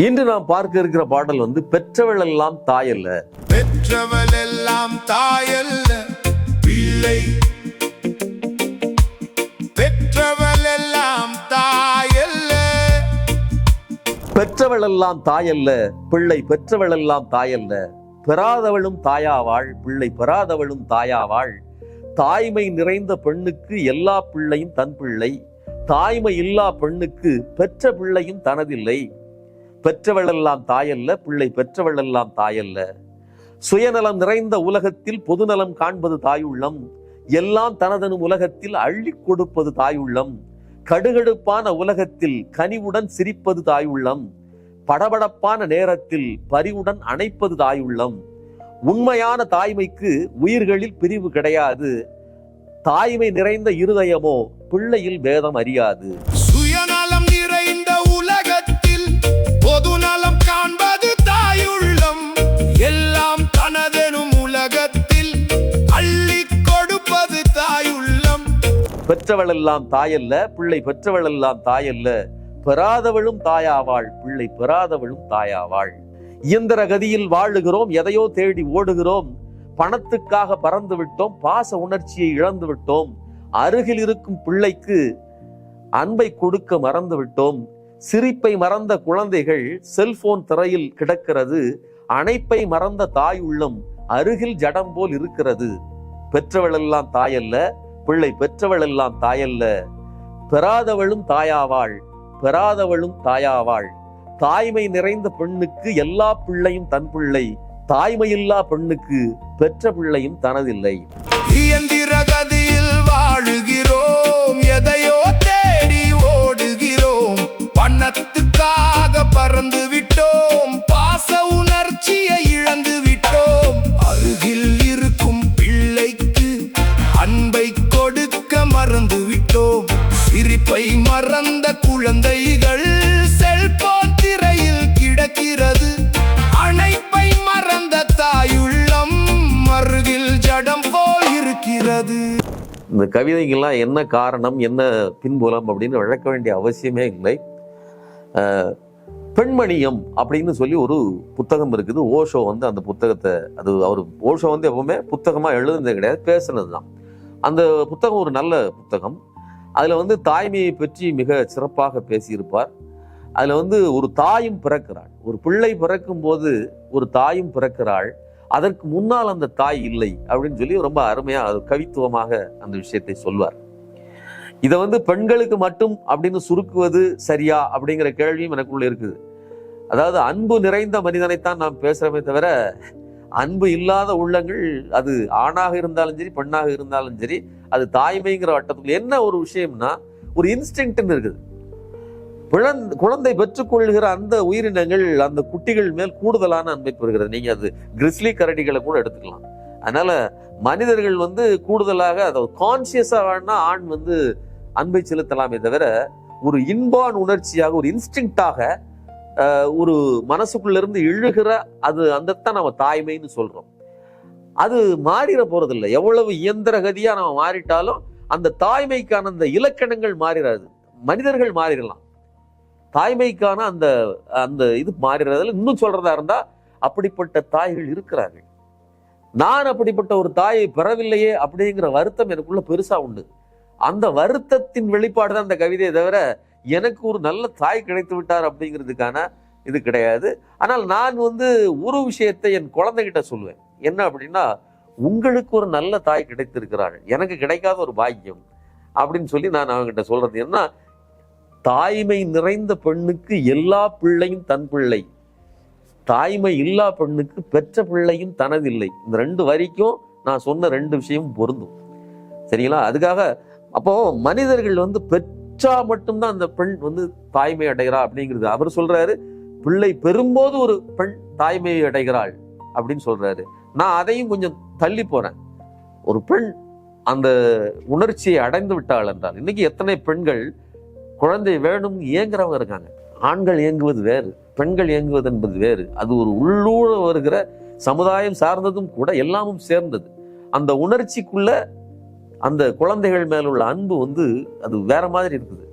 இன்று நாம் பார்க்க இருக்கிற பாடல் பெற்றவள் எல்லாம் தாயல்ல. பெற்றவள் எல்லாம் தாயல்ல பிள்ளை, பெற்றவள் எல்லாம் தாயல்ல. பெற்றவள் எல்லாம் தாயல்ல பிள்ளை, பெற்றவள் எல்லாம் தாயல்ல. பெறாதவளும் தாயாவாள் பிள்ளை, பெறாதவளும் தாயாவாள். தாய்மை நிறைந்த பெண்ணுக்கு எல்லா பிள்ளையும் தன் பிள்ளை, தாய்மை இல்லா பெண்ணுக்கு பெற்ற பிள்ளையும் தனதில்லை. பெற்றவளெல்லாம் தாயல்ல பிள்ளை, பெற்றவளெல்லாம் தாயல்ல. சுயநலம் நிறைந்த உலகத்தில் பொதுநலம் காண்பது தாயுள்ளம், எல்லாம் தனதனும் உலகத்தில் அள்ளி கொடுப்பது தாயுள்ளம். கடுகடுப்பான உலகத்தில் கனிவுடன் சிரிப்பது தாயுள்ளம், படபடப்பான நேரத்தில் பரிவுடன் அணைப்பது தாயுள்ளம். உண்மையான தாய்மைக்கு உயிர்களில் பிரிவு கிடையாது, தாய்மை நிறைந்த இருதயமோ பிள்ளையில் பேதம் அறியாது. சுயநலம் நிறைந்த உலகத்தில் பொதுநலம் காண்பது தாயுள்ளம், எல்லாம் தனதெனும் உலகத்தில் அள்ளி கொடுப்பது தாயுள்ளம். பெற்றவளெல்லாம் தாயல்ல பிள்ளை, பெற்றவளெல்லாம் தாயல்ல. பெறாதவளும் தாயாவாள் பிள்ளை, பெறாதவளும் தாயாவாள். இயந்திர கதியில் வாழுகிறோம், எதையோ தேடி ஓடுகிறோம். பணத்துக்காக பறந்து விட்டோம், பாச உணர்ச்சியை இழந்து விட்டோம். அருகில் இருக்கும் பிள்ளைக்கு அன்பை கொடுக்க மறந்து விட்டோம். சிரிப்பை மறந்த குழந்தைகள் செல்போன் திரையில் கிடக்கிறது. அணைப்பை மறந்த தாய் உள்ளம் அருகில் ஜடம் போல் இருக்கிறது. பெற்றவளெல்லாம் தாயல்ல பிள்ளை, பெற்றவளெல்லாம் தாயல்ல. பெறாதவளும் தாயாவாள், பெறாதவளும் தாயாவாள். தாய்மை நிறைந்த பெண்ணுக்கு எல்லா பிள்ளையும் தன் பிள்ளை, தாய்மையில்லா பெண்ணுக்கு பெற்ற பிள்ளையும் தனதில்லை. இயந்திர கதியில் வாழுகிறோம், எதையோ தேடி ஓடுகிறோம். பணத்துக்காக பறந்து விட்டோம், பாச உணர்ச்சியை இழந்து விட்டோம். அருகில் இருக்கும் பிள்ளைக்கு அன்பை கொடுக்க மறந்து விட்டோம். சிரிப்பை மறந்த குழந்தைகள் செல்போன் திரையில் கிடக்கிறது. அணைப்பை மறந்த தாயுள்ளம் அருகில் ஜடம் போல் இருக்கிறது. இந்த கவிதைகள்லாம் என்ன காரணம், என்ன பின்புலம் அப்படின்னு விளக்க வேண்டிய அவசியமே இல்லை. பெண்மணியம் அப்படின்னு சொல்லி ஒரு புத்தகம் இருக்குது. ஓஷோ அந்த புத்தகத்தை, அது அவர் ஓஷோ எப்பவுமே புத்தகமா எழுதுனது கிடையாது, பேசுனது தான். அந்த புத்தகம் ஒரு நல்ல புத்தகம். அதுல தாய்மையை பற்றி மிக சிறப்பாக பேசியிருப்பார். அதுல ஒரு தாயும் பிறக்கிறாள், ஒரு பிள்ளை பிறக்கும் போது ஒரு தாயும் பிறக்கிறாள். அதற்கு முன்னால் அந்த தாய் இல்லை அப்படின்னு சொல்லி ரொம்ப அருமையா கவித்துவமாக அந்த விஷயத்தை சொல்வார். இதை பெண்களுக்கு மட்டும் அப்படின்னு சுருக்குவது சரியா அப்படிங்கிற கேள்வியும் எனக்குள்ள இருக்குது. அதாவது அன்பு நிறைந்த மனிதனைத்தான் நாம் பேசுறோமே தவிர, அன்பு இல்லாத உள்ளங்கள், அது ஆணாக இருந்தாலும் சரி பெண்ணாக இருந்தாலும் சரி, அது தாய்மைங்கிற வட்டத்துக்குள்ள என்ன ஒரு விஷயம்னா, ஒரு இன்ஸ்டிங்க்ட்னு இருக்குது. குழந்தை பெற்றுக்கொள்கிற அந்த உயிரினங்கள் அந்த குட்டிகள் மேல் கூடுதலான அன்பை பெறுகிறது. நீங்க அது கிறிஸ்லி கரடிகளை கூட எடுத்துக்கலாம். அதனால மனிதர்கள் கூடுதலாக, அதாவது கான்சியஸா வேணா ஆண் அன்பை செலுத்தலாமே தவிர, ஒரு இன்பான் உணர்ச்சியாக, ஒரு இன்ஸ்டிங்க்டாக ஒரு மனசுக்குள்ள இருந்து இழுகிற அது அந்தத்தான் நம்ம தாய்மைன்னு சொல்றோம். அது மாறிட போறதில்லை. எவ்வளவு இயந்திர கதியா நம்ம மாறிட்டாலும் அந்த தாய்மைக்கான அந்த இலக்கணங்கள் மாறிடாது. மனிதர்கள் மாறிடலாம், தாய்மைக்கான அந்த அந்த இது மாறிடுறதுல இன்னும் சொல்றதா இருந்தா அப்படிப்பட்ட தாய்கள் இருக்கிறார்கள். நான் அப்படிப்பட்ட ஒரு தாயை பெறவில்லையே அப்படிங்கிற வருத்தம் எனக்குள்ள பெருசா உண்டு. அந்த வருத்தத்தின் வெளிப்பாடு தான் அந்த கவிதையை தவிர, எனக்கு ஒரு நல்ல தாய் கிடைத்து விட்டார் அப்படிங்கிறதுக்கான இது கிடையாது. ஆனால் நான் ஒரு விஷயத்தை என் குழந்தைகிட்ட சொல்லுவேன். என்ன அப்படின்னா, உங்களுக்கு ஒரு நல்ல தாய் கிடைத்திருக்கிறார்கள், எனக்கு கிடைக்காத ஒரு பாக்கியம் அப்படின்னு சொல்லி நான் அவங்ககிட்ட சொல்றது என்ன, தாய்மை நிறைந்த பெண்ணுக்கு எல்லா பிள்ளையும் தன் பிள்ளை, தாய்மை இல்லா பெண்ணுக்கு பெற்ற பிள்ளையும் தனதில்லை. இந்த ரெண்டு வரைக்கும் நான் சொன்ன ரெண்டு விஷயமும் பொருந்தும். சரிங்களா? அதுக்காக அப்போ மனிதர்கள் பெற்றா மட்டும்தான் அந்த பெண் தாய்மை அடைகிறா அப்படிங்கிறது அவர் சொல்றாரு. பிள்ளை பெறும்போது ஒரு பெண் தாய்மையை அடைகிறாள் அப்படின்னு சொல்றாரு. நான் அதையும் கொஞ்சம் தள்ளி போறேன். ஒரு பெண் அந்த உணர்ச்சியை அடைந்து விட்டாள் என்றால், இன்னைக்கு எத்தனை பெண்கள் குழந்தை வேணும் ஏங்குறவங்க இருக்காங்க. ஆண்கள் இயங்குவது வேறு, பெண்கள் இயங்குவது என்பது வேறு. அது ஒரு உள்ளூர வருகிற சமுதாயம் சார்ந்ததும் கூட, எல்லாமும் சேர்ந்தது. அந்த உணர்ச்சிக்குள்ள அந்த குழந்தைகள் மேல உள்ள அன்பு அது வேற மாதிரி இருக்குது.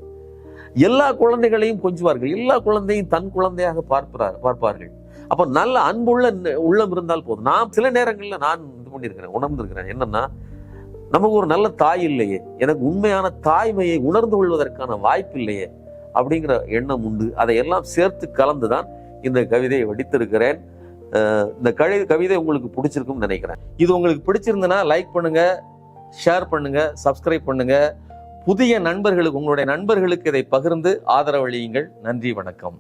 எல்லா குழந்தைகளையும் கொஞ்சுவார்கள், எல்லா குழந்தையும் தன் குழந்தையாக பார்ப்பார்கள். அப்ப நல்ல அன்புள்ள உள்ளம் இருந்தால் போதும். நான் சில நேரங்கள்ல நான் இது பண்ணியிருக்கிறேன், உணர்ந்திருக்கிறேன். என்னன்னா, நமக்கு ஒரு நல்ல தாய் இல்லையே, எனக்கு உண்மையான தாய்மையை உணர்ந்து கொள்வதற்கான வாய்ப்பு இல்லையே அப்படிங்கிற எண்ணம் உண்டு. அதையெல்லாம் சேர்த்து கலந்துதான் இந்த கவிதையை வடித்திருக்கிறேன். இந்த கவிதை உங்களுக்கு பிடிச்சிருக்கும்னு நினைக்கிறேன். இது உங்களுக்கு பிடிச்சிருந்தனா லைக் பண்ணுங்க, ஷேர் பண்ணுங்க, சப்ஸ்கிரைப் பண்ணுங்க. புதிய நண்பர்களுக்கு, உங்களுடைய நண்பர்களுக்கு இதை பகிர்ந்து ஆதரவளியுங்கள். நன்றி, வணக்கம்.